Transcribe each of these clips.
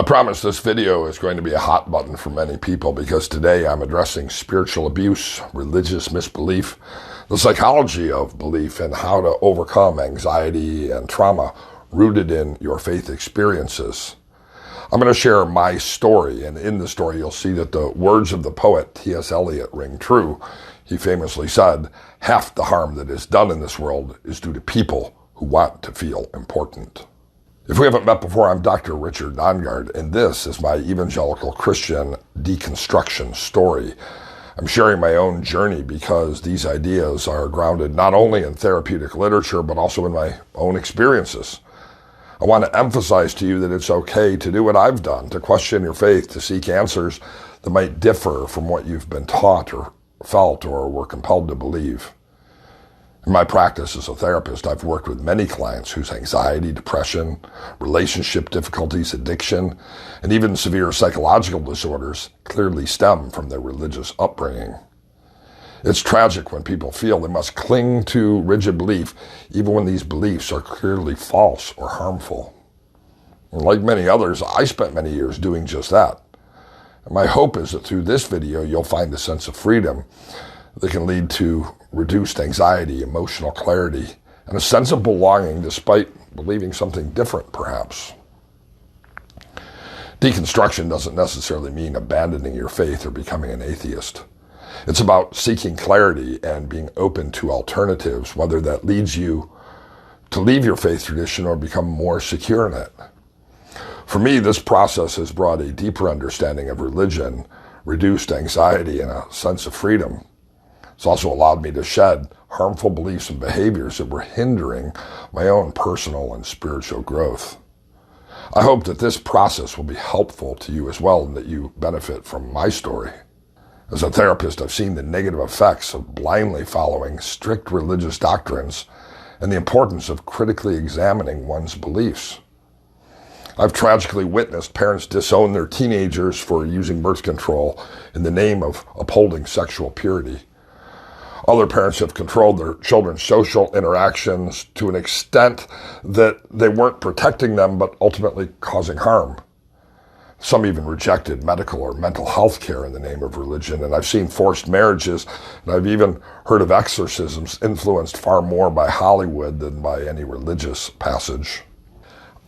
I promise this video is going to be a hot button for many people because today I'm addressing spiritual abuse, religious misbelief, the psychology of belief, and how to overcome anxiety and trauma rooted in your faith experiences. I'm going to share my story, and in the story you'll see that the words of the poet T.S. Eliot ring true. He famously said, "Half the harm that is done in this world is due to people who want to feel important." If we haven't met before, I'm Dr. Richard Nongard, and this is my evangelical Christian deconstruction story. I'm sharing my own journey because these ideas are grounded not only in therapeutic literature, but also in my own experiences. I want to emphasize to you that it's okay to do what I've done, to question your faith, to seek answers that might differ from what you've been taught or felt or were compelled to believe. In my practice as a therapist, I've worked with many clients whose anxiety, depression, relationship difficulties, addiction, and even severe psychological disorders clearly stem from their religious upbringing. It's tragic when people feel they must cling to rigid belief, even when these beliefs are clearly false or harmful. And like many others, I spent many years doing just that. And my hope is that through this video, you'll find a sense of freedom that can lead to reduced anxiety, emotional clarity, and a sense of belonging despite believing something different, perhaps. Deconstruction doesn't necessarily mean abandoning your faith or becoming an atheist. It's about seeking clarity and being open to alternatives, whether that leads you to leave your faith tradition or become more secure in it. For me, this process has brought a deeper understanding of religion, reduced anxiety, and a sense of freedom. It's also allowed me to shed harmful beliefs and behaviors that were hindering my own personal and spiritual growth. I hope that this process will be helpful to you as well and that you benefit from my story. As a therapist, I've seen the negative effects of blindly following strict religious doctrines and the importance of critically examining one's beliefs. I've tragically witnessed parents disown their teenagers for using birth control in the name of upholding sexual purity. Other parents have controlled their children's social interactions to an extent that they weren't protecting them, but ultimately causing harm. Some even rejected medical or mental health care in the name of religion, and I've seen forced marriages, and I've even heard of exorcisms influenced far more by Hollywood than by any religious passage.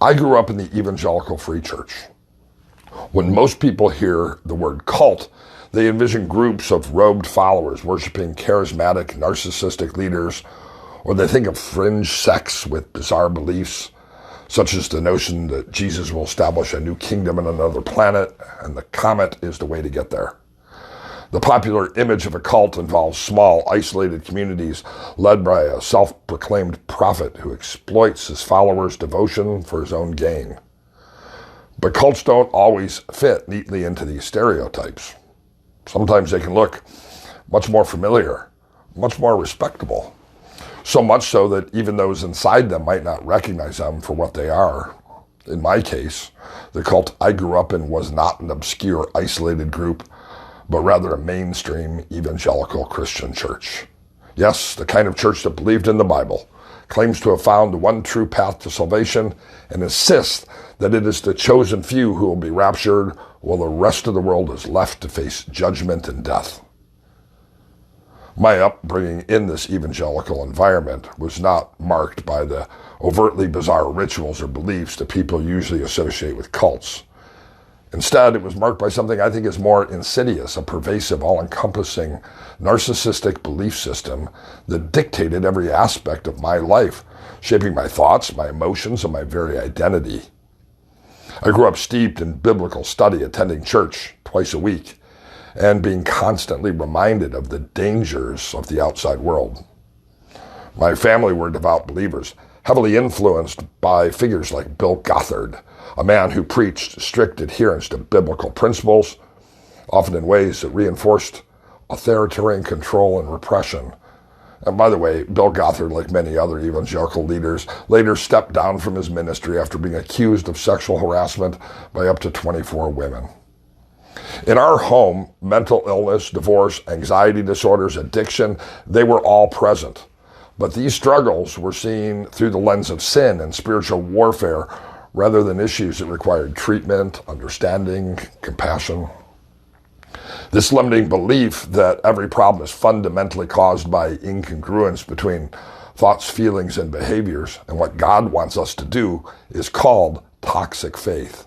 I grew up in the evangelical free church. When most people hear the word cult, they envision groups of robed followers worshiping charismatic, narcissistic leaders, or they think of fringe sects with bizarre beliefs, such as the notion that Jesus will establish a new kingdom on another planet, and the comet is the way to get there. The popular image of a cult involves small, isolated communities led by a self-proclaimed prophet who exploits his followers' devotion for his own gain. But cults don't always fit neatly into these stereotypes. Sometimes they can look much more familiar, much more respectable. So much so that even those inside them might not recognize them for what they are. In my case, the cult I grew up in was not an obscure, isolated group, but rather a mainstream evangelical Christian church. Yes, the kind of church that believed in the Bible, claims to have found one true path to salvation, and insists that it is the chosen few who will be raptured while the rest of the world is left to face judgment and death. My upbringing in this evangelical environment was not marked by the overtly bizarre rituals or beliefs that people usually associate with cults. Instead, it was marked by something I think is more insidious, a pervasive, all-encompassing, narcissistic belief system that dictated every aspect of my life, shaping my thoughts, my emotions, and my very identity. I grew up steeped in biblical study, attending church twice a week, and being constantly reminded of the dangers of the outside world. My family were devout believers, heavily influenced by figures like Bill Gothard, a man who preached strict adherence to biblical principles, often in ways that reinforced authoritarian control and repression. And by the way, Bill Gothard, like many other evangelical leaders, later stepped down from his ministry after being accused of sexual harassment by up to 24 women. In our home, mental illness, divorce, anxiety disorders, addiction, they were all present. But these struggles were seen through the lens of sin and spiritual warfare rather than issues that required treatment, understanding, compassion. This limiting belief that every problem is fundamentally caused by incongruence between thoughts, feelings, and behaviors, and what God wants us to do, is called toxic faith.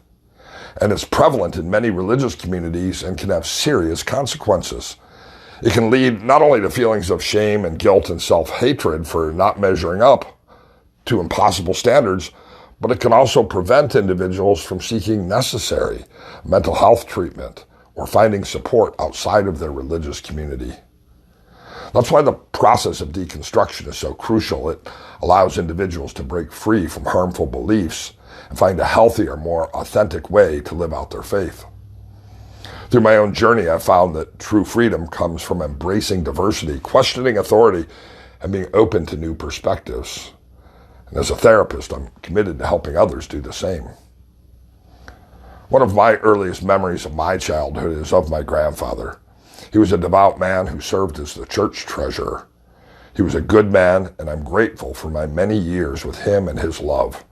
And it's prevalent in many religious communities and can have serious consequences. It can lead not only to feelings of shame and guilt and self-hatred for not measuring up to impossible standards, but it can also prevent individuals from seeking necessary mental health treatment or finding support outside of their religious community. That's why the process of deconstruction is so crucial. It allows individuals to break free from harmful beliefs and find a healthier, more authentic way to live out their faith. Through my own journey, I've found that true freedom comes from embracing diversity, questioning authority, and being open to new perspectives. And as a therapist, I'm committed to helping others do the same. One of my earliest memories of my childhood is of my grandfather. He was a devout man who served as the church treasurer. He was a good man, and I'm grateful for my many years with him and his love.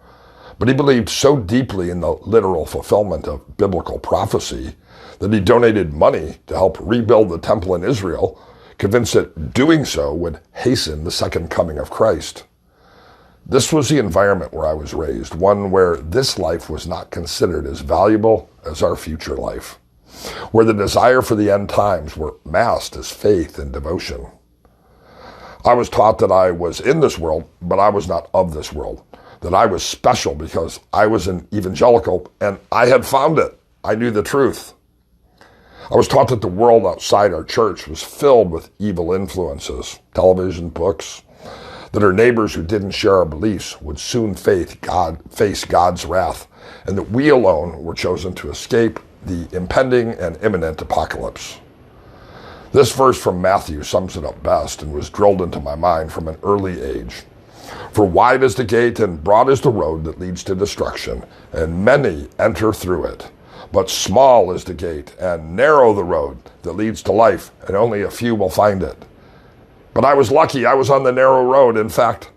But he believed so deeply in the literal fulfillment of biblical prophecy that he donated money to help rebuild the temple in Israel, convinced that doing so would hasten the second coming of Christ. This was the environment where I was raised, one where this life was not considered as valuable as our future life, where the desire for the end times were masked as faith and devotion. I was taught that I was in this world, but I was not of this world, that I was special because I was an evangelical and I had found it. I knew the truth. I was taught that the world outside our church was filled with evil influences, television, books, that our neighbors who didn't share our beliefs would soon face God's wrath, and that we alone were chosen to escape the impending and imminent apocalypse. This verse from Matthew sums it up best and was drilled into my mind from an early age. For wide is the gate and broad is the road that leads to destruction, and many enter through it. But small is the gate and narrow the road that leads to life, and only a few will find it. But I was lucky, I was on the narrow road. In fact,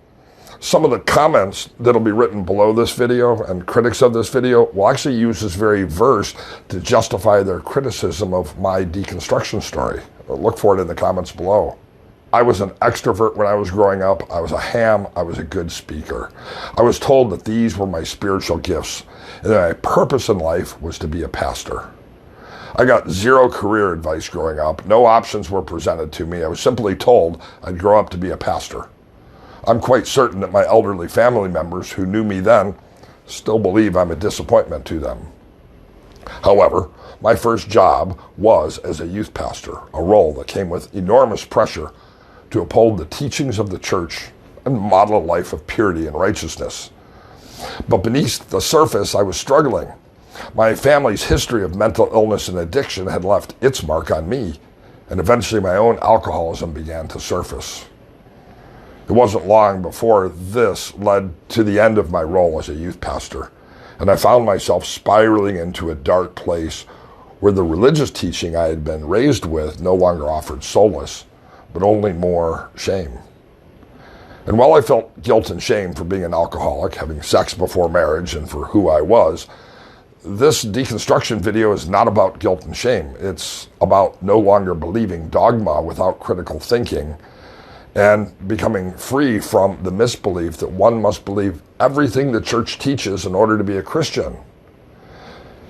some of the comments that'll be written below this video and critics of this video will actually use this very verse to justify their criticism of my deconstruction story. Look for it in the comments below. I was an extrovert when I was growing up. I was a ham. I was a good speaker. I was told that these were my spiritual gifts and that my purpose in life was to be a pastor. I got zero career advice growing up. No options were presented to me. I was simply told I'd grow up to be a pastor. I'm quite certain that my elderly family members who knew me then still believe I'm a disappointment to them. However, my first job was as a youth pastor, a role that came with enormous pressure to uphold the teachings of the church and model a life of purity and righteousness. But beneath the surface, I was struggling. My family's history of mental illness and addiction had left its mark on me, and eventually my own alcoholism began to surface. It wasn't long before this led to the end of my role as a youth pastor, and I found myself spiraling into a dark place where the religious teaching I had been raised with no longer offered solace, but only more shame. And while I felt guilt and shame for being an alcoholic, having sex before marriage, and for who I was, this deconstruction video is not about guilt and shame. It's about no longer believing dogma without critical thinking and becoming free from the misbelief that one must believe everything the church teaches in order to be a Christian.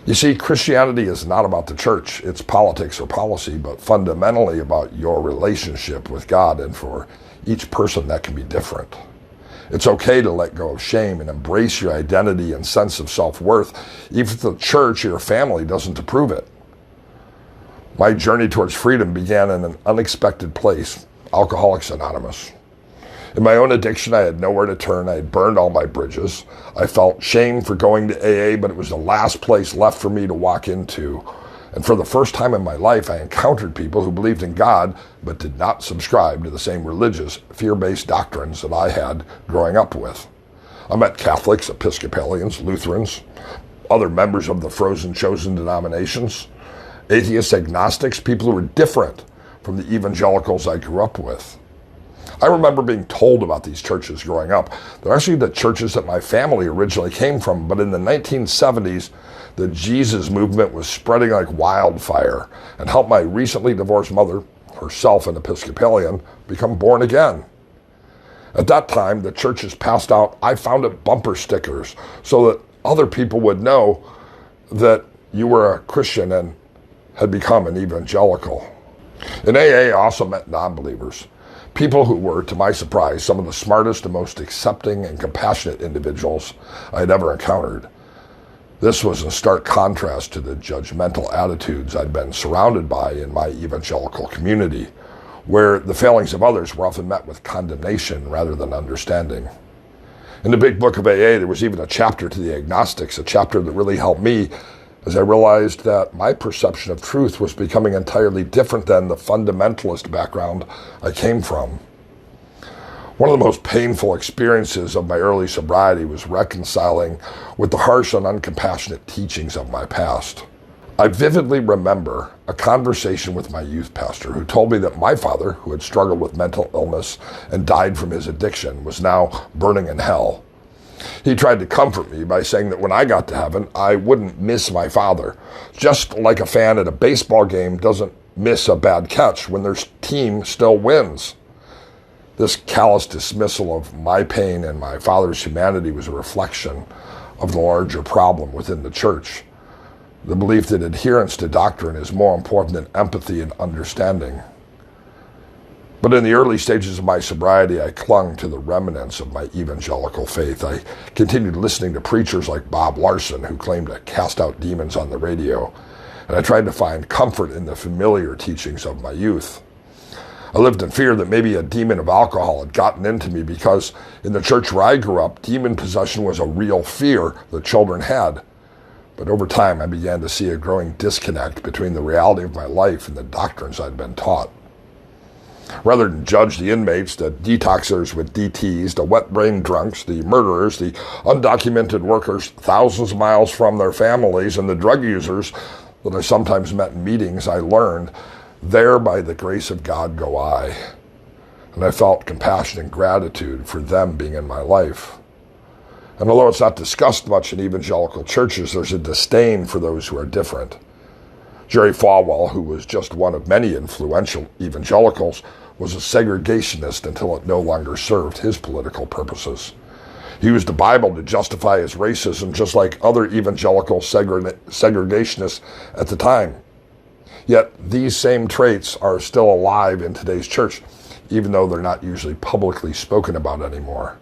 You see, Christianity is not about the church, its politics or policy, but fundamentally about your relationship with God, and for each person that can be different. It's okay to let go of shame and embrace your identity and sense of self-worth, even if the church or your family doesn't approve it. My journey towards freedom began in an unexpected place, Alcoholics Anonymous. In my own addiction, I had nowhere to turn. I had burned all my bridges. I felt shame for going to AA, but it was the last place left for me to walk into. And for the first time in my life, I encountered people who believed in God, but did not subscribe to the same religious, fear-based doctrines that I had growing up with. I met Catholics, Episcopalians, Lutherans, other members of the frozen chosen denominations, atheists, agnostics, people who were different from the evangelicals I grew up with. I remember being told about these churches growing up. They're actually the churches that my family originally came from, but in the 1970s, the Jesus movement was spreading like wildfire and helped my recently divorced mother, herself an Episcopalian, become born again. At that time, the churches passed out "I found it" bumper stickers so that other people would know that you were a Christian and had become an evangelical. In AA, I also met non-believers. People who were, to my surprise, some of the smartest and most accepting and compassionate individuals I had ever encountered. This was in stark contrast to the judgmental attitudes I'd been surrounded by in my evangelical community, where the failings of others were often met with condemnation rather than understanding. In the big book of AA, there was even a chapter to the agnostics, a chapter that really helped me as I realized that my perception of truth was becoming entirely different than the fundamentalist background I came from. One of the most painful experiences of my early sobriety was reconciling with the harsh and uncompassionate teachings of my past. I vividly remember a conversation with my youth pastor who told me that my father, who had struggled with mental illness and died from his addiction, was now burning in hell. He tried to comfort me by saying that when I got to heaven, I wouldn't miss my father, just like a fan at a baseball game doesn't miss a bad catch when their team still wins. This callous dismissal of my pain and my father's humanity was a reflection of the larger problem within the church, the belief that adherence to doctrine is more important than empathy and understanding. But in the early stages of my sobriety, I clung to the remnants of my evangelical faith. I continued listening to preachers like Bob Larson, who claimed to cast out demons on the radio, and I tried to find comfort in the familiar teachings of my youth. I lived in fear that maybe a demon of alcohol had gotten into me because in the church where I grew up, demon possession was a real fear that children had. But over time, I began to see a growing disconnect between the reality of my life and the doctrines I'd been taught. Rather than judge the inmates, the detoxers with DTs, the wet-brain drunks, the murderers, the undocumented workers thousands of miles from their families, and the drug users that I sometimes met in meetings, I learned, there by the grace of God go I. And I felt compassion and gratitude for them being in my life. And although it's not discussed much in evangelical churches, there's a disdain for those who are different. Jerry Falwell, who was just one of many influential evangelicals, was a segregationist until it no longer served his political purposes. He used the Bible to justify his racism, just like other evangelical segregationists at the time. Yet these same traits are still alive in today's church, even though they're not usually publicly spoken about anymore.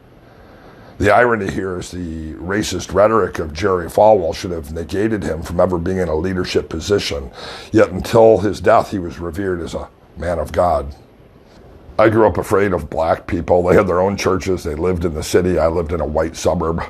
The irony here is the racist rhetoric of Jerry Falwell should have negated him from ever being in a leadership position, yet until his death he was revered as a man of God. I grew up afraid of black people. They had their own churches. They lived in the city. I lived in a white suburb.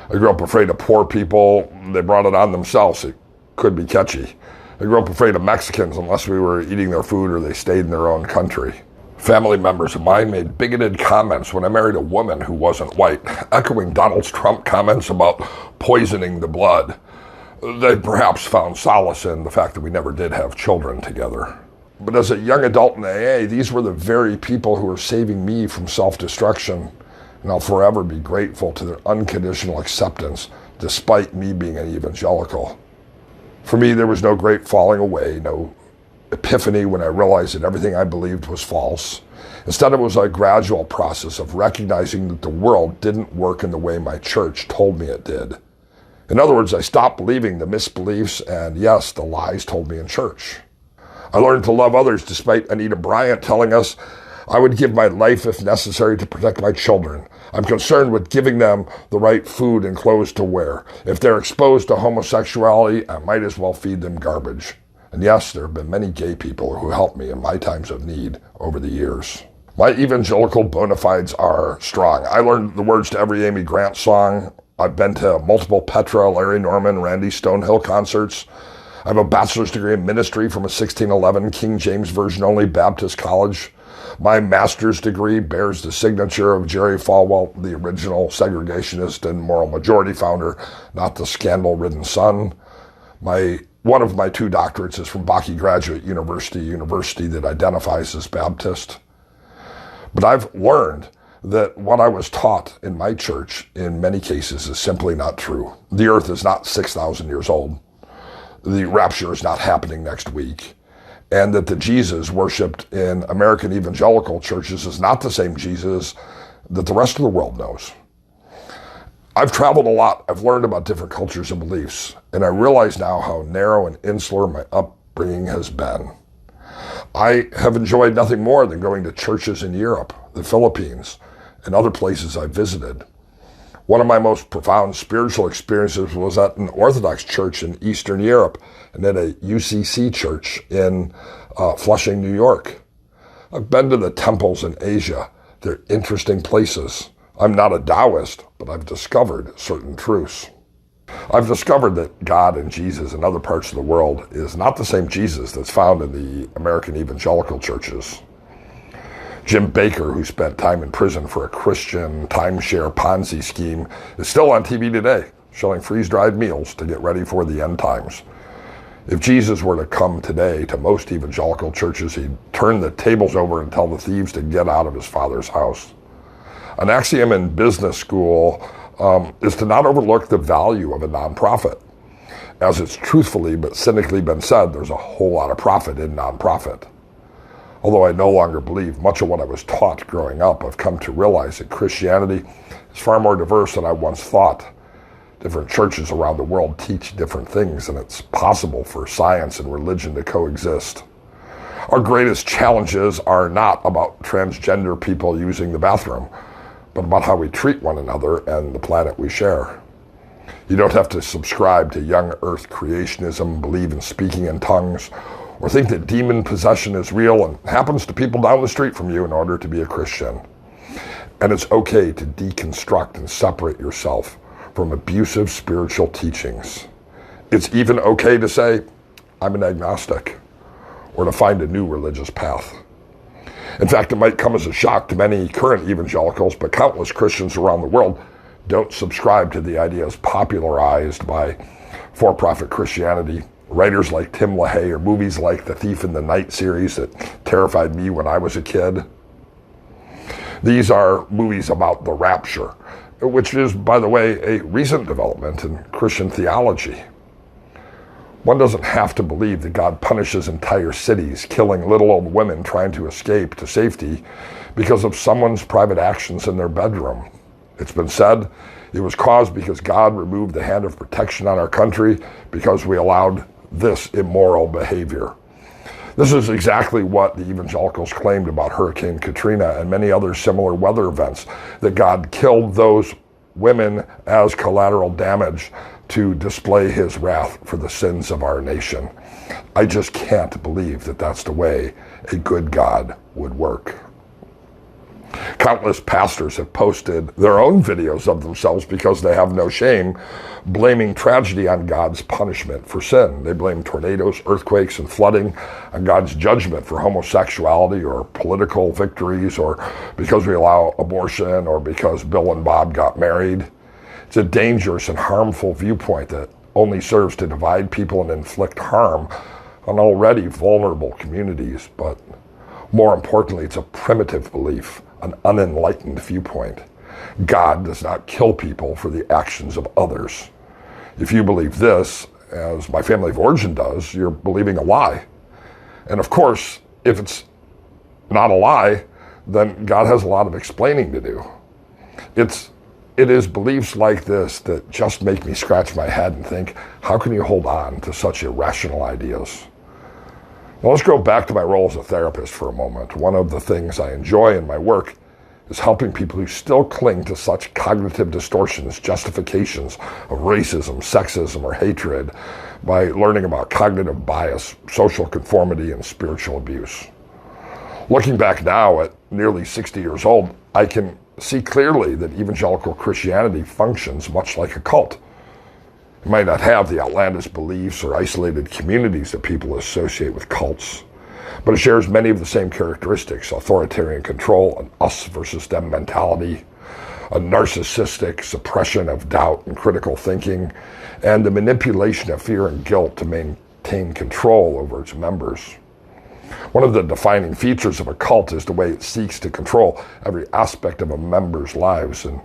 I grew up afraid of poor people. They brought it on themselves. It could be catchy. I grew up afraid of Mexicans unless we were eating their food or they stayed in their own country. Family members of mine made bigoted comments when I married a woman who wasn't white, echoing Donald Trump comments about poisoning the blood. They perhaps found solace in the fact that we never did have children together. But as a young adult in AA, these were the very people who were saving me from self-destruction, and I'll forever be grateful to their unconditional acceptance, despite me being an evangelical. For me, there was no great falling away, no epiphany when I realized that everything I believed was false. Instead, it was a gradual process of recognizing that the world didn't work in the way my church told me it did. In other words, I stopped believing the misbeliefs and, yes, the lies told me in church. I learned to love others despite Anita Bryant telling us I would give my life if necessary to protect my children. I'm concerned with giving them the right food and clothes to wear. If they're exposed to homosexuality, I might as well feed them garbage. And yes, there have been many gay people who helped me in my times of need over the years. My evangelical bona fides are strong. I learned the words to every Amy Grant song. I've been to multiple Petra, Larry Norman, Randy Stonehill concerts. I have a bachelor's degree in ministry from a 1611 King James Version only Baptist college. My master's degree bears the signature of Jerry Falwell, the original segregationist and moral majority founder, not the scandal-ridden son. One of my 2 doctorates is from Bakke Graduate University that identifies as Baptist. But I've learned that what I was taught in my church in many cases is simply not true. The earth is not 6,000 years old. The rapture is not happening next week. And that the Jesus worshipped in American evangelical churches is not the same Jesus that the rest of the world knows. I've traveled a lot. I've learned about different cultures and beliefs, and I realize now how narrow and insular my upbringing has been. I have enjoyed nothing more than going to churches in Europe, the Philippines, and other places I visited. One of my most profound spiritual experiences was at an Orthodox church in Eastern Europe and at a UCC church in Flushing, New York. I've been to the temples in Asia. They're interesting places. I'm not a Taoist, but I've discovered certain truths. I've discovered that God and Jesus in other parts of the world is not the same Jesus that's found in the American evangelical churches. Jim Bakker, who spent time in prison for a Christian timeshare Ponzi scheme, is still on TV today, selling freeze-dried meals to get ready for the end times. If Jesus were to come today to most evangelical churches, he'd turn the tables over and tell the thieves to get out of his Father's house. An axiom in business school is to not overlook the value of a nonprofit. As it's truthfully but cynically been said, there's a whole lot of profit in nonprofit. Although I no longer believe much of what I was taught growing up, I've come to realize that Christianity is far more diverse than I once thought. Different churches around the world teach different things, and it's possible for science and religion to coexist. Our greatest challenges are not about transgender people using the bathroom, but about how we treat one another and the planet we share. You don't have to subscribe to young earth creationism, believe in speaking in tongues, or think that demon possession is real and happens to people down the street from you in order to be a Christian. And it's okay to deconstruct and separate yourself from abusive spiritual teachings. It's even okay to say, I'm an agnostic, or to find a new religious path. In fact, it might come as a shock to many current evangelicals, but countless Christians around the world don't subscribe to the ideas popularized by for-profit Christianity, writers like Tim LaHaye, or movies like The Thief in the Night series that terrified me when I was a kid. These are movies about the rapture, which is, by the way, a recent development in Christian theology. One doesn't have to believe that God punishes entire cities, killing little old women trying to escape to safety because of someone's private actions in their bedroom. It's been said it was caused because God removed the hand of protection on our country because we allowed this immoral behavior. This is exactly what the evangelicals claimed about Hurricane Katrina and many other similar weather events, that God killed those women as collateral damage to display his wrath for the sins of our nation. I just can't believe that that's the way a good God would work. Countless pastors have posted their own videos of themselves because they have no shame, blaming tragedy on God's punishment for sin. They blame tornadoes, earthquakes, and flooding on God's judgment for homosexuality or political victories, or because we allow abortion, or because Bill and Bob got married. It's a dangerous and harmful viewpoint that only serves to divide people and inflict harm on already vulnerable communities. But more importantly, it's a primitive belief, an unenlightened viewpoint. God does not kill people for the actions of others. If you believe this, as my family of origin does, you're believing a lie. And of course, if it's not a lie, then God has a lot of explaining to do. It is beliefs like this that just make me scratch my head and think, how can you hold on to such irrational ideas? Well, let's go back to my role as a therapist for a moment. One of the things I enjoy in my work is helping people who still cling to such cognitive distortions, justifications of racism, sexism, or hatred by learning about cognitive bias, social conformity, and spiritual abuse. Looking back now at nearly 60 years old, I can see clearly that evangelical Christianity functions much like a cult. It might not have the outlandish beliefs or isolated communities that people associate with cults, but it shares many of the same characteristics: authoritarian control, an us versus them mentality, a narcissistic suppression of doubt and critical thinking, and the manipulation of fear and guilt to maintain control over its members. One of the defining features of a cult is the way it seeks to control every aspect of a member's lives. In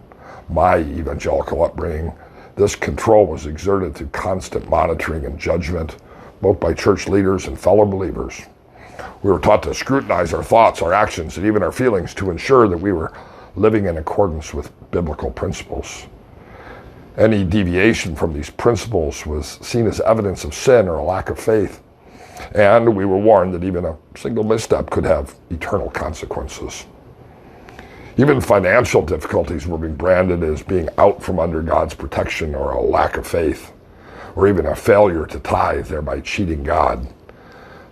my evangelical upbringing, this control was exerted through constant monitoring and judgment, both by church leaders and fellow believers. We were taught to scrutinize our thoughts, our actions, and even our feelings to ensure that we were living in accordance with biblical principles. Any deviation from these principles was seen as evidence of sin or a lack of faith, and we were warned that even a single misstep could have eternal consequences. Even financial difficulties were being branded as being out from under God's protection or a lack of faith, or even a failure to tithe, thereby cheating God.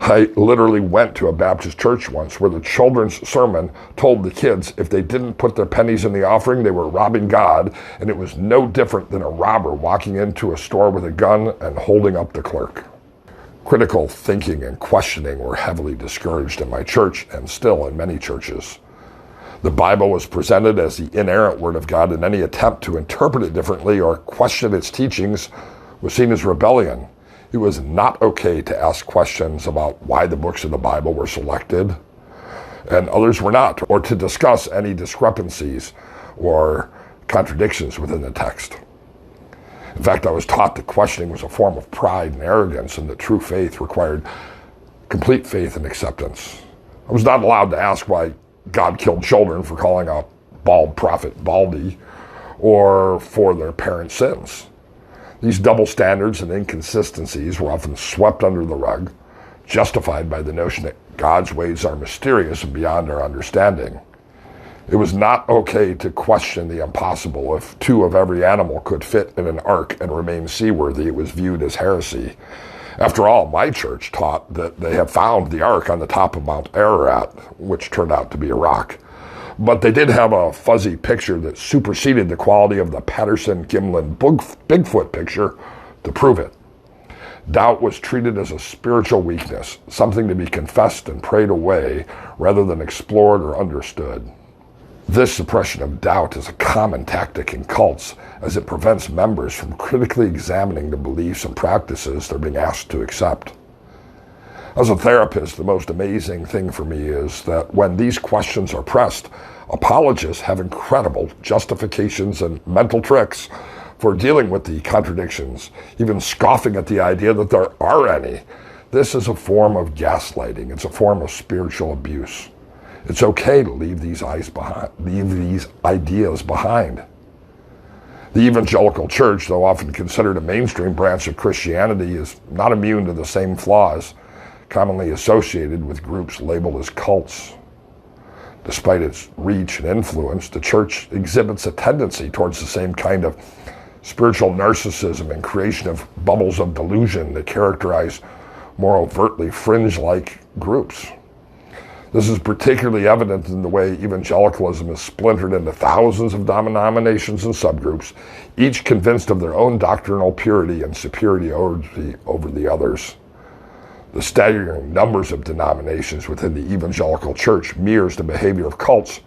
I literally went to a Baptist church once where the children's sermon told the kids if they didn't put their pennies in the offering, they were robbing God, and it was no different than a robber walking into a store with a gun and holding up the clerk. Critical thinking and questioning were heavily discouraged in my church and still in many churches. The Bible was presented as the inerrant Word of God, and any attempt to interpret it differently or question its teachings was seen as rebellion. It was not okay to ask questions about why the books of the Bible were selected and others were not, or to discuss any discrepancies or contradictions within the text. In fact, I was taught that questioning was a form of pride and arrogance, and that true faith required complete faith and acceptance. I was not allowed to ask why God killed children for calling a bald prophet baldy or for their parents' sins. These double standards and inconsistencies were often swept under the rug, justified by the notion that God's ways are mysterious and beyond our understanding. It was not okay to question the impossible. If 2 of every animal could fit in an ark and remain seaworthy, it was viewed as heresy. After all, my church taught that they had found the ark on the top of Mount Ararat, which turned out to be a rock. But they did have a fuzzy picture that superseded the quality of the Patterson-Gimlin Bigfoot picture to prove it. Doubt was treated as a spiritual weakness, something to be confessed and prayed away rather than explored or understood. This suppression of doubt is a common tactic in cults, as it prevents members from critically examining the beliefs and practices they're being asked to accept. As a therapist, the most amazing thing for me is that when these questions are pressed, apologists have incredible justifications and mental tricks for dealing with the contradictions, even scoffing at the idea that there are any. This is a form of gaslighting. It's a form of spiritual abuse. It's okay to leave these ideas behind. The evangelical church, though often considered a mainstream branch of Christianity, is not immune to the same flaws commonly associated with groups labeled as cults. Despite its reach and influence, the church exhibits a tendency towards the same kind of spiritual narcissism and creation of bubbles of delusion that characterize more overtly fringe-like groups. This is particularly evident in the way evangelicalism is splintered into thousands of denominations and subgroups, each convinced of their own doctrinal purity and superiority over the others. The staggering numbers of denominations within the evangelical church mirrors the behavior of cults,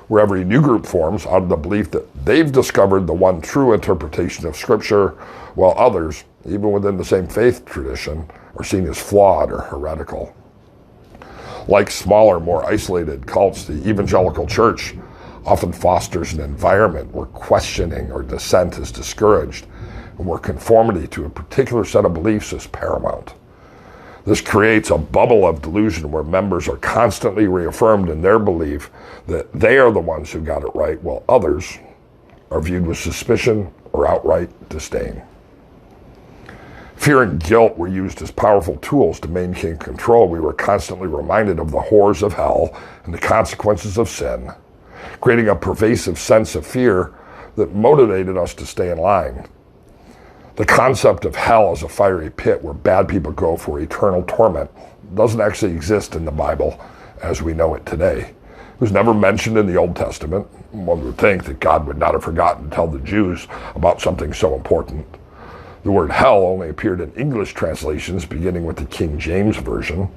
where every new group forms out of the belief that they've discovered the one true interpretation of Scripture, while others, even within the same faith tradition, are seen as flawed or heretical. Like smaller, more isolated cults, the evangelical church often fosters an environment where questioning or dissent is discouraged, and where conformity to a particular set of beliefs is paramount. This creates a bubble of delusion where members are constantly reaffirmed in their belief that they are the ones who got it right, while others are viewed with suspicion or outright disdain. Fear and guilt were used as powerful tools to maintain control. We were constantly reminded of the horrors of hell and the consequences of sin, creating a pervasive sense of fear that motivated us to stay in line. The concept of hell as a fiery pit where bad people go for eternal torment doesn't actually exist in the Bible as we know it today. It was never mentioned in the Old Testament. One would think that God would not have forgotten to tell the Jews about something so important. The word hell only appeared in English translations beginning with the King James Version.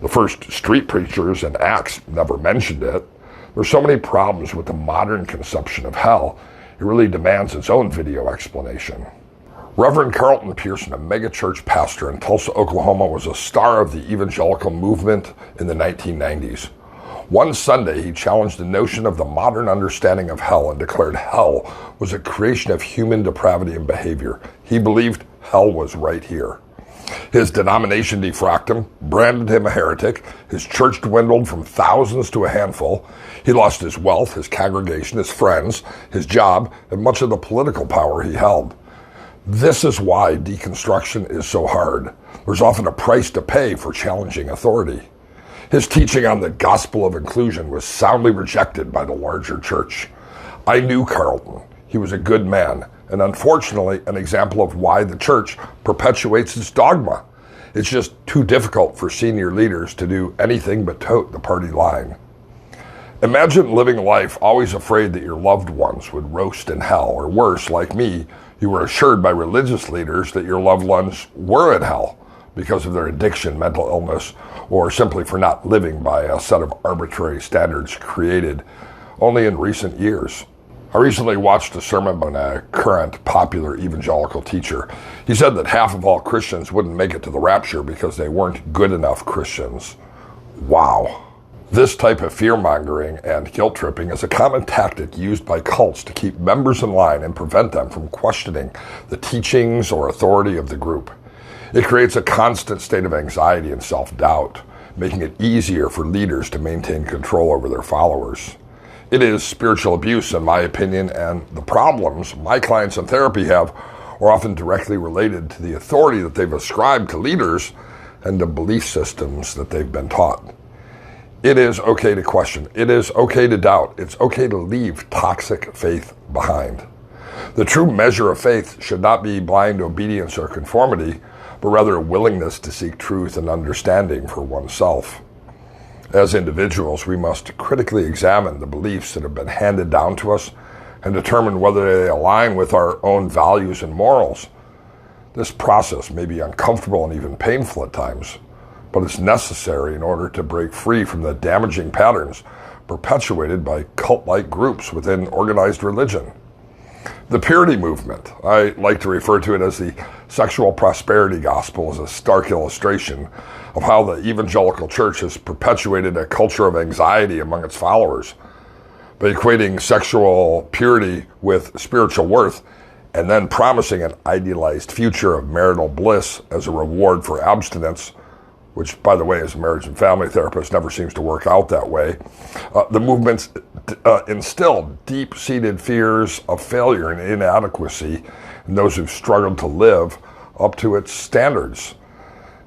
The first street preachers in Acts never mentioned it. There's so many problems with the modern conception of hell, it really demands its own video explanation. Reverend Carlton Pearson, a megachurch pastor in Tulsa, Oklahoma, was a star of the evangelical movement in the 1990s. One Sunday, he challenged the notion of the modern understanding of hell and declared hell was a creation of human depravity and behavior. He believed hell was right here. His denomination defrocked him, branded him a heretic. His church dwindled from thousands to a handful. He lost his wealth, his congregation, his friends, his job, and much of the political power he held. This is why deconstruction is so hard. There's often a price to pay for challenging authority. His teaching on the gospel of inclusion was soundly rejected by the larger church. I knew Carlton. He was a good man, and unfortunately, an example of why the church perpetuates its dogma. It's just too difficult for senior leaders to do anything but tote the party line. Imagine living life always afraid that your loved ones would roast in hell, or worse, like me, you were assured by religious leaders that your loved ones were in hell because of their addiction, mental illness, or simply for not living by a set of arbitrary standards created only in recent years. I recently watched a sermon by a current popular evangelical teacher. He said that half of all Christians wouldn't make it to the rapture because they weren't good enough Christians. Wow. This type of fear-mongering and guilt-tripping is a common tactic used by cults to keep members in line and prevent them from questioning the teachings or authority of the group. It creates a constant state of anxiety and self-doubt, making it easier for leaders to maintain control over their followers. It is spiritual abuse, in my opinion, and the problems my clients in therapy have are often directly related to the authority that they've ascribed to leaders and the belief systems that they've been taught. It is okay to question. It is okay to doubt. It's okay to leave toxic faith behind. The true measure of faith should not be blind obedience or conformity, but rather a willingness to seek truth and understanding for oneself. As individuals, we must critically examine the beliefs that have been handed down to us and determine whether they align with our own values and morals. This process may be uncomfortable and even painful at times, but it's necessary in order to break free from the damaging patterns perpetuated by cult-like groups within organized religion. The purity movement, I like to refer to it as the sexual prosperity gospel, is a stark illustration of how the evangelical church has perpetuated a culture of anxiety among its followers by equating sexual purity with spiritual worth and then promising an idealized future of marital bliss as a reward for abstinence, which, by the way, as a marriage and family therapist, never seems to work out that way. The movements instill deep-seated fears of failure and inadequacy in those who've struggled to live up to its standards.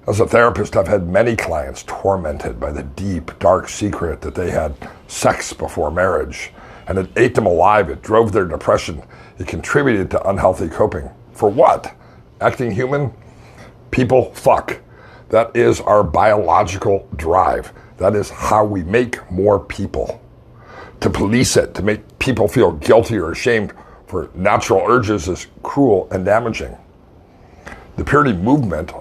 As a therapist, I've had many clients tormented by the deep, dark secret that they had sex before marriage, and it ate them alive. It drove their depression. It contributed to unhealthy coping. For what? Acting human? People fuck. That is our biological drive. That is how we make more people. To police it, to make people feel guilty or ashamed for natural urges is cruel and damaging. The purity movement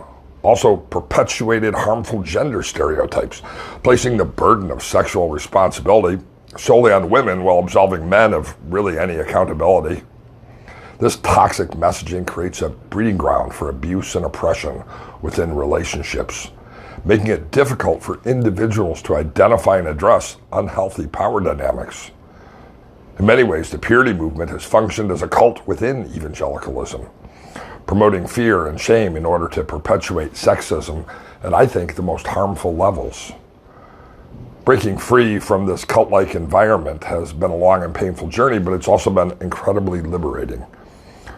also perpetuated harmful gender stereotypes, placing the burden of sexual responsibility solely on women while absolving men of really any accountability. This toxic messaging creates a breeding ground for abuse and oppression within relationships, making it difficult for individuals to identify and address unhealthy power dynamics. In many ways, the purity movement has functioned as a cult within evangelicalism, promoting fear and shame in order to perpetuate sexism at, I think, the most harmful levels. Breaking free from this cult-like environment has been a long and painful journey, but it's also been incredibly liberating.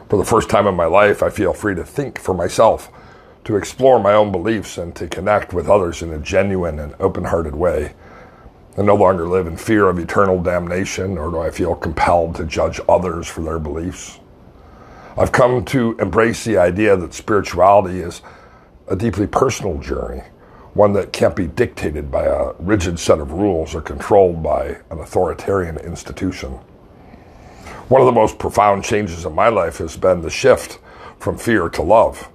For the first time in my life, I feel free to think for myself, to explore my own beliefs, and to connect with others in a genuine and open-hearted way. I no longer live in fear of eternal damnation, nor do I feel compelled to judge others for their beliefs. I've come to embrace the idea that spirituality is a deeply personal journey, one that can't be dictated by a rigid set of rules or controlled by an authoritarian institution. One of the most profound changes in my life has been the shift from fear to love.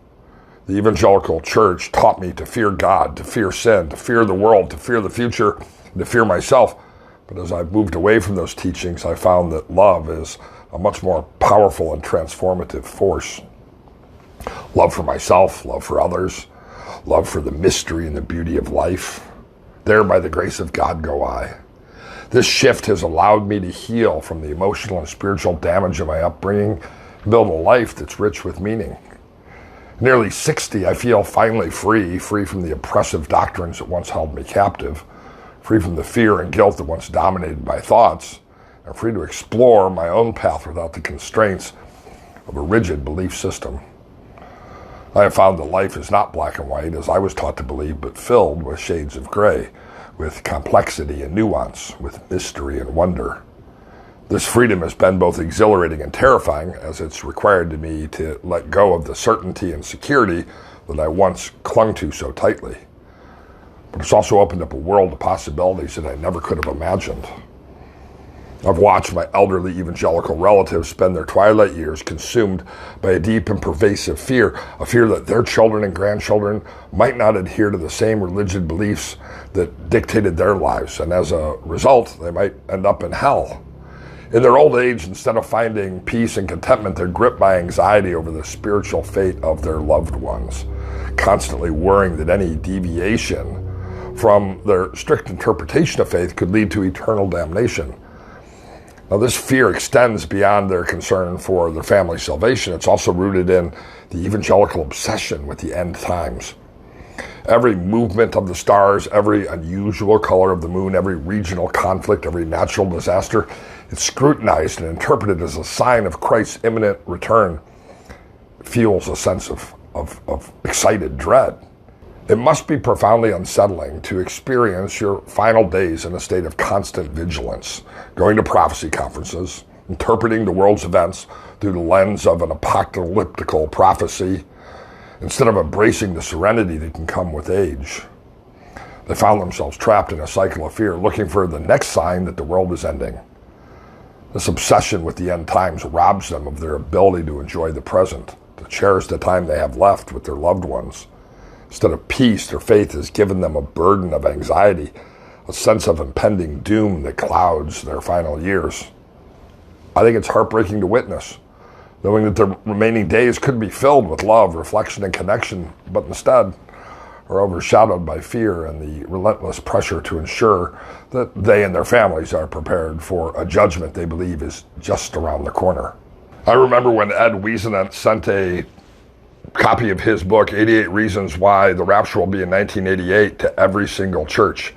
The evangelical church taught me to fear God, to fear sin, to fear the world, to fear the future, and to fear myself. But as I've moved away from those teachings, I found that love is a much more powerful and transformative force. Love for myself, love for others, love for the mystery and the beauty of life. There, by the grace of God, go I. This shift has allowed me to heal from the emotional and spiritual damage of my upbringing and build a life that's rich with meaning. Nearly 60, I feel finally free from the oppressive doctrines that once held me captive, free from the fear and guilt that once dominated my thoughts, and free to explore my own path without the constraints of a rigid belief system. I have found that life is not black and white, as I was taught to believe, but filled with shades of gray, with complexity and nuance, with mystery and wonder. This freedom has been both exhilarating and terrifying, as it's required me to let go of the certainty and security that I once clung to so tightly. But it's also opened up a world of possibilities that I never could have imagined. I've watched my elderly evangelical relatives spend their twilight years consumed by a deep and pervasive fear, a fear that their children and grandchildren might not adhere to the same religious beliefs that dictated their lives, and as a result, they might end up in hell. In their old age, instead of finding peace and contentment, they're gripped by anxiety over the spiritual fate of their loved ones, constantly worrying that any deviation from their strict interpretation of faith could lead to eternal damnation. Now, this fear extends beyond their concern for their family's salvation. It's also rooted in the evangelical obsession with the end times. Every movement of the stars, every unusual color of the moon, every regional conflict, every natural disaster, it's scrutinized and interpreted as a sign of Christ's imminent return. It fuels a sense of excited dread. It must be profoundly unsettling to experience your final days in a state of constant vigilance, going to prophecy conferences, interpreting the world's events through the lens of an apocalyptical prophecy, instead of embracing the serenity that can come with age. They found themselves trapped in a cycle of fear, looking for the next sign that the world is ending. This obsession with the end times robs them of their ability to enjoy the present, to cherish the time they have left with their loved ones. Instead of peace, their faith has given them a burden of anxiety, a sense of impending doom that clouds their final years. I think it's heartbreaking to witness, knowing that their remaining days could be filled with love, reflection, and connection, but instead are overshadowed by fear and the relentless pressure to ensure that they and their families are prepared for a judgment they believe is just around the corner. I remember when Ed Wiesent sent a copy of his book, 88 Reasons Why the Rapture Will Be in 1988, to every single church.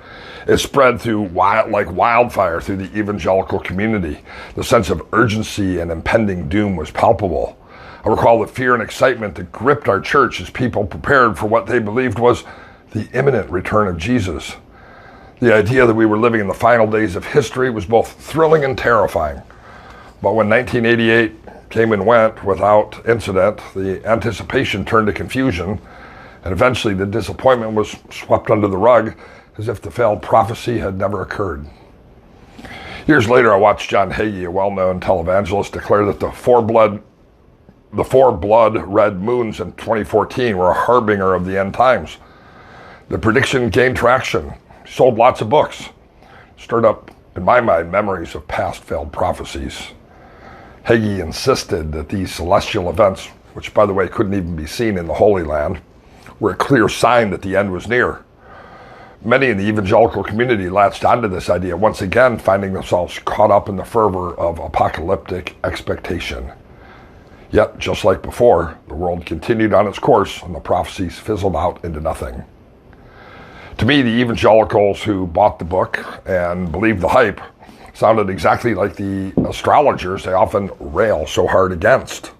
It spread like wildfire through the evangelical community. The sense of urgency and impending doom was palpable. I recall the fear and excitement that gripped our church as people prepared for what they believed was the imminent return of Jesus. The idea that we were living in the final days of history was both thrilling and terrifying. But when 1988 came and went without incident, the anticipation turned to confusion, and eventually the disappointment was swept under the rug as if the failed prophecy had never occurred. Years later, I watched John Hagee, a well-known televangelist, declare that the four blood red moons in 2014 were a harbinger of the end times. The prediction gained traction, sold lots of books, stirred up, in my mind, memories of past failed prophecies. Hagee insisted that these celestial events, which by the way couldn't even be seen in the Holy Land, were a clear sign that the end was near. Many in the evangelical community latched onto this idea, once again finding themselves caught up in the fervor of apocalyptic expectation. Yet, just like before, the world continued on its course and the prophecies fizzled out into nothing. To me, the evangelicals who bought the book and believed the hype sounded exactly like the astrologers they often rail so hard against.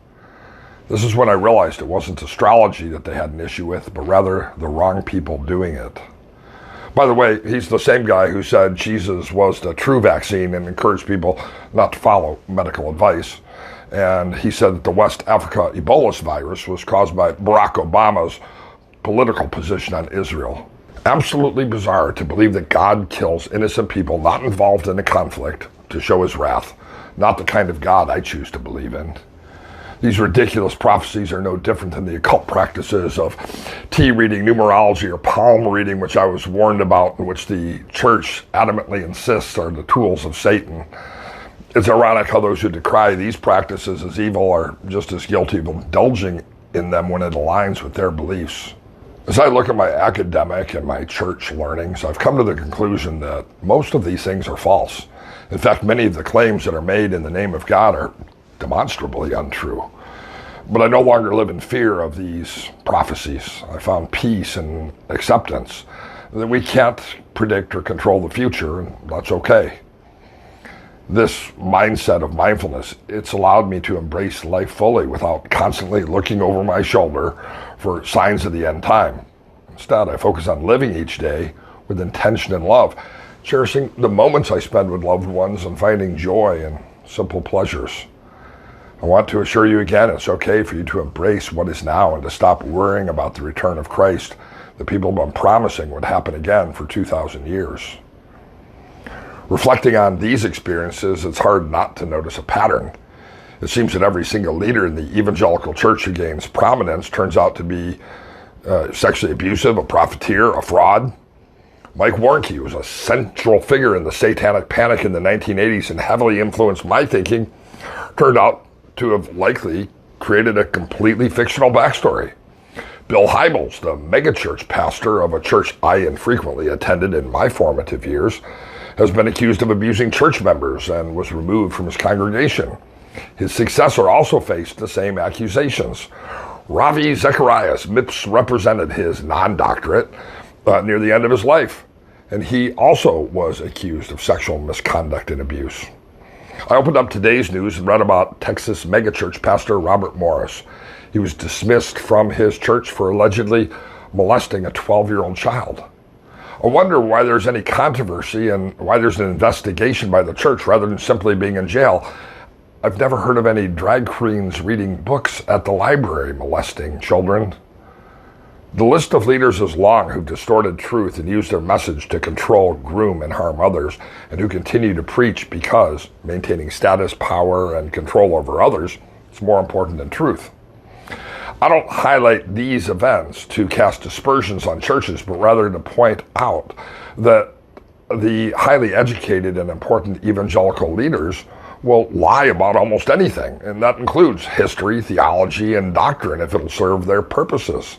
This is when I realized it wasn't astrology that they had an issue with, but rather the wrong people doing it. By the way, he's the same guy who said Jesus was the true vaccine and encouraged people not to follow medical advice. And he said that the West Africa Ebola virus was caused by Barack Obama's political position on Israel. Absolutely bizarre to believe that God kills innocent people not involved in a conflict to show his wrath, not the kind of God I choose to believe in. These ridiculous prophecies are no different than the occult practices of tea reading, numerology, or palm reading, which I was warned about, and which the church adamantly insists are the tools of Satan. It's ironic how those who decry these practices as evil are just as guilty of indulging in them when it aligns with their beliefs. As I look at my academic and my church learnings, I've come to the conclusion that most of these things are false. In fact, many of the claims that are made in the name of God are demonstrably untrue. But I no longer live in fear of these prophecies. I found peace and acceptance that we can't predict or control the future, and that's okay. This mindset of mindfulness, it's allowed me to embrace life fully without constantly looking over my shoulder for signs of the end time. Instead, I focus on living each day with intention and love, cherishing the moments I spend with loved ones and finding joy in simple pleasures. I want to assure you again, it's okay for you to embrace what is now and to stop worrying about the return of Christ that people have been promising would happen again for 2,000 years. Reflecting on these experiences, it's hard not to notice a pattern. It seems that every single leader in the evangelical church who gains prominence turns out to be sexually abusive, a profiteer, a fraud. Mike Warnke was a central figure in the satanic panic in the 1980s and heavily influenced my thinking, turned out to have likely created a completely fictional backstory. Bill Hybels, the megachurch pastor of a church I infrequently attended in my formative years, has been accused of abusing church members and was removed from his congregation. His successor also faced the same accusations. Ravi Zacharias misrepresented his non-doctorate near the end of his life, and he also was accused of sexual misconduct and abuse. I opened up today's news and read about Texas megachurch pastor Robert Morris. He was dismissed from his church for allegedly molesting a 12-year-old child. I wonder why there's any controversy and why there's an investigation by the church rather than simply being in jail. I've never heard of any drag queens reading books at the library molesting children. The list of leaders is long who've distorted truth and used their message to control, groom, and harm others, and who continue to preach because maintaining status, power, and control over others is more important than truth. I don't highlight these events to cast aspersions on churches, but rather to point out that the highly educated and important evangelical leaders will lie about almost anything, and that includes history, theology, and doctrine if it'll serve their purposes.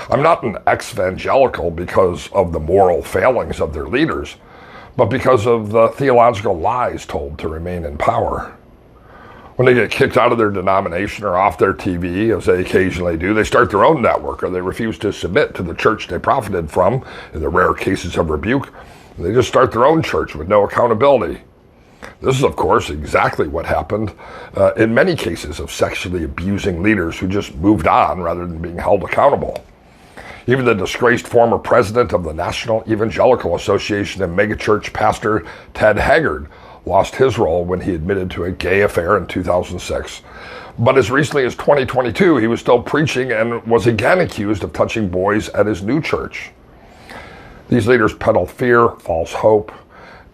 I'm not an exvangelical because of the moral failings of their leaders, but because of the theological lies told to remain in power. When they get kicked out of their denomination or off their TV, as they occasionally do, they start their own network, or they refuse to submit to the church they profited from, in the rare cases of rebuke. They just start their own church with no accountability. This is, of course, exactly what happened in many cases of sexually abusing leaders who just moved on rather than being held accountable. Even the disgraced former president of the National Evangelical Association and megachurch pastor Ted Haggard lost his role when he admitted to a gay affair in 2006. But as recently as 2022, he was still preaching and was again accused of touching boys at his new church. These leaders peddle fear, false hope,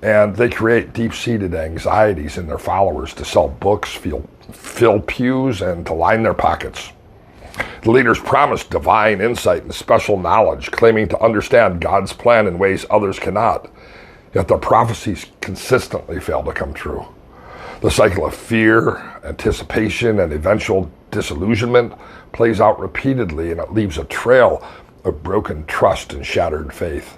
and they create deep-seated anxieties in their followers to sell books, fill pews, and to line their pockets. The leaders promise divine insight and special knowledge, claiming to understand God's plan in ways others cannot. Yet their prophecies consistently fail to come true. The cycle of fear, anticipation, and eventual disillusionment plays out repeatedly, and it leaves a trail of broken trust and shattered faith.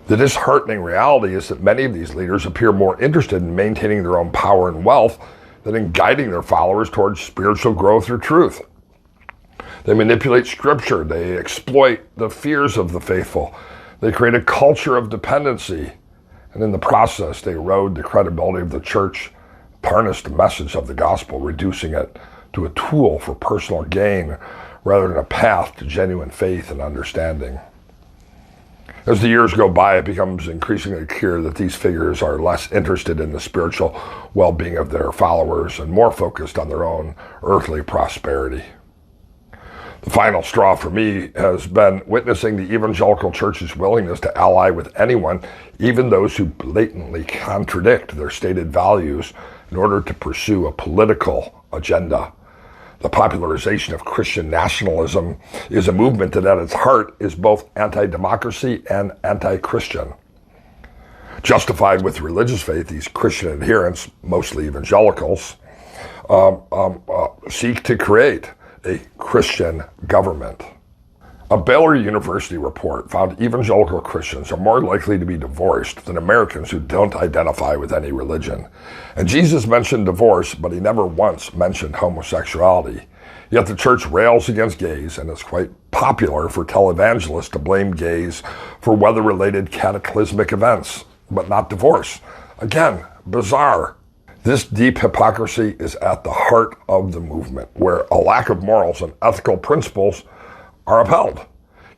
The disheartening reality is that many of these leaders appear more interested in maintaining their own power and wealth than in guiding their followers towards spiritual growth or truth. They manipulate scripture, they exploit the fears of the faithful, they create a culture of dependency, and in the process they erode the credibility of the church, tarnish the message of the gospel, reducing it to a tool for personal gain rather than a path to genuine faith and understanding. As the years go by, it becomes increasingly clear that these figures are less interested in the spiritual well-being of their followers and more focused on their own earthly prosperity. The final straw for me has been witnessing the evangelical church's willingness to ally with anyone, even those who blatantly contradict their stated values, in order to pursue a political agenda. The popularization of Christian nationalism is a movement that at its heart is both anti-democracy and anti-Christian. Justified with religious faith, these Christian adherents, mostly evangelicals, seek to create a Christian government. A Baylor University report found evangelical Christians are more likely to be divorced than Americans who don't identify with any religion. And Jesus mentioned divorce, but he never once mentioned homosexuality. Yet the church rails against gays, and it's quite popular for televangelists to blame gays for weather-related cataclysmic events, but not divorce. Again, bizarre. This deep hypocrisy is at the heart of the movement, where a lack of morals and ethical principles are upheld.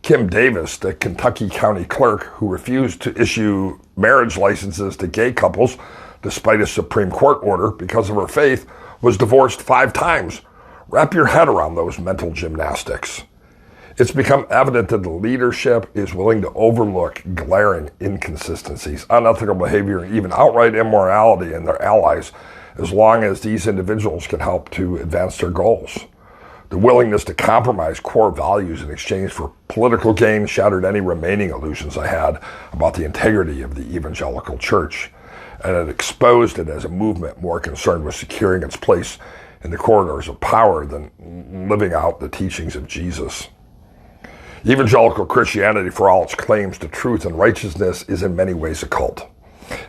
Kim Davis, the Kentucky County Clerk who refused to issue marriage licenses to gay couples despite a Supreme Court order because of her faith, was divorced 5 times. Wrap your head around those mental gymnastics. It's become evident that the leadership is willing to overlook glaring inconsistencies, unethical behavior, and even outright immorality in their allies, as long as these individuals can help to advance their goals. The willingness to compromise core values in exchange for political gain shattered any remaining illusions I had about the integrity of the evangelical church, and it exposed it as a movement more concerned with securing its place in the corridors of power than living out the teachings of Jesus. Evangelical Christianity, for all its claims to truth and righteousness, is in many ways a cult.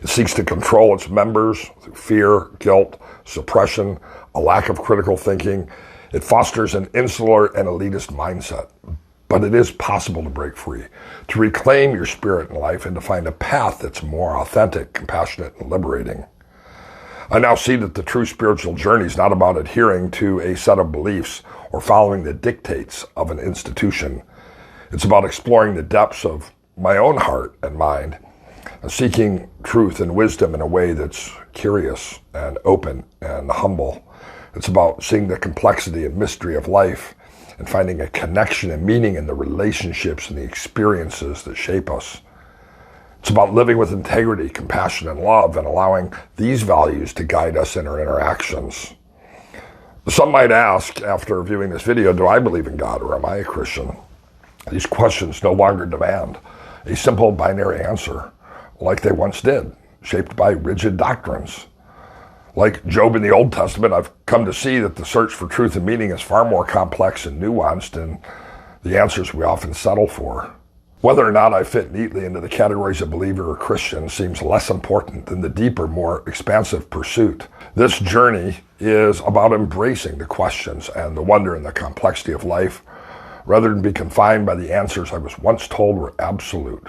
It seeks to control its members through fear, guilt, suppression, a lack of critical thinking. It fosters an insular and elitist mindset. But it is possible to break free, to reclaim your spirit in life, and to find a path that's more authentic, compassionate, and liberating. I now see that the true spiritual journey is not about adhering to a set of beliefs or following the dictates of an institution. It's about exploring the depths of my own heart and mind, and seeking truth and wisdom in a way that's curious and open and humble. It's about seeing the complexity and mystery of life and finding a connection and meaning in the relationships and the experiences that shape us. It's about living with integrity, compassion, and love, and allowing these values to guide us in our interactions. Some might ask, after viewing this video, do I believe in God or am I a Christian? These questions no longer demand a simple binary answer like they once did, shaped by rigid doctrines. Like Job in the Old Testament, I've come to see that the search for truth and meaning is far more complex and nuanced than the answers we often settle for. Whether or not I fit neatly into the categories of believer or Christian seems less important than the deeper, more expansive pursuit. This journey is about embracing the questions and the wonder and the complexity of life, rather than be confined by the answers I was once told were absolute.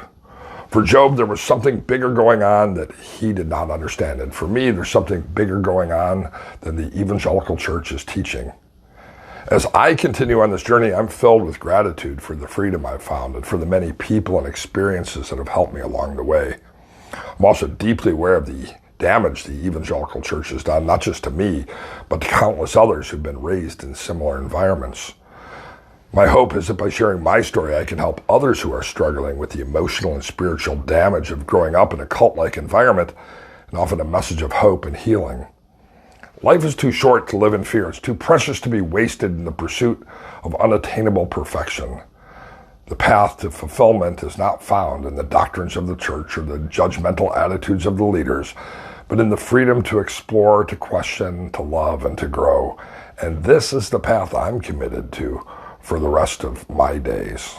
For Job, there was something bigger going on that he did not understand. And for me, there's something bigger going on than the evangelical church is teaching. As I continue on this journey, I'm filled with gratitude for the freedom I've found and for the many people and experiences that have helped me along the way. I'm also deeply aware of the damage the evangelical church has done, not just to me, but to countless others who've been raised in similar environments. My hope is that by sharing my story, I can help others who are struggling with the emotional and spiritual damage of growing up in a cult-like environment, and often a message of hope and healing. Life is too short to live in fear. It's too precious to be wasted in the pursuit of unattainable perfection. The path to fulfillment is not found in the doctrines of the church or the judgmental attitudes of the leaders, but in the freedom to explore, to question, to love, and to grow. And this is the path I'm committed to for the rest of my days.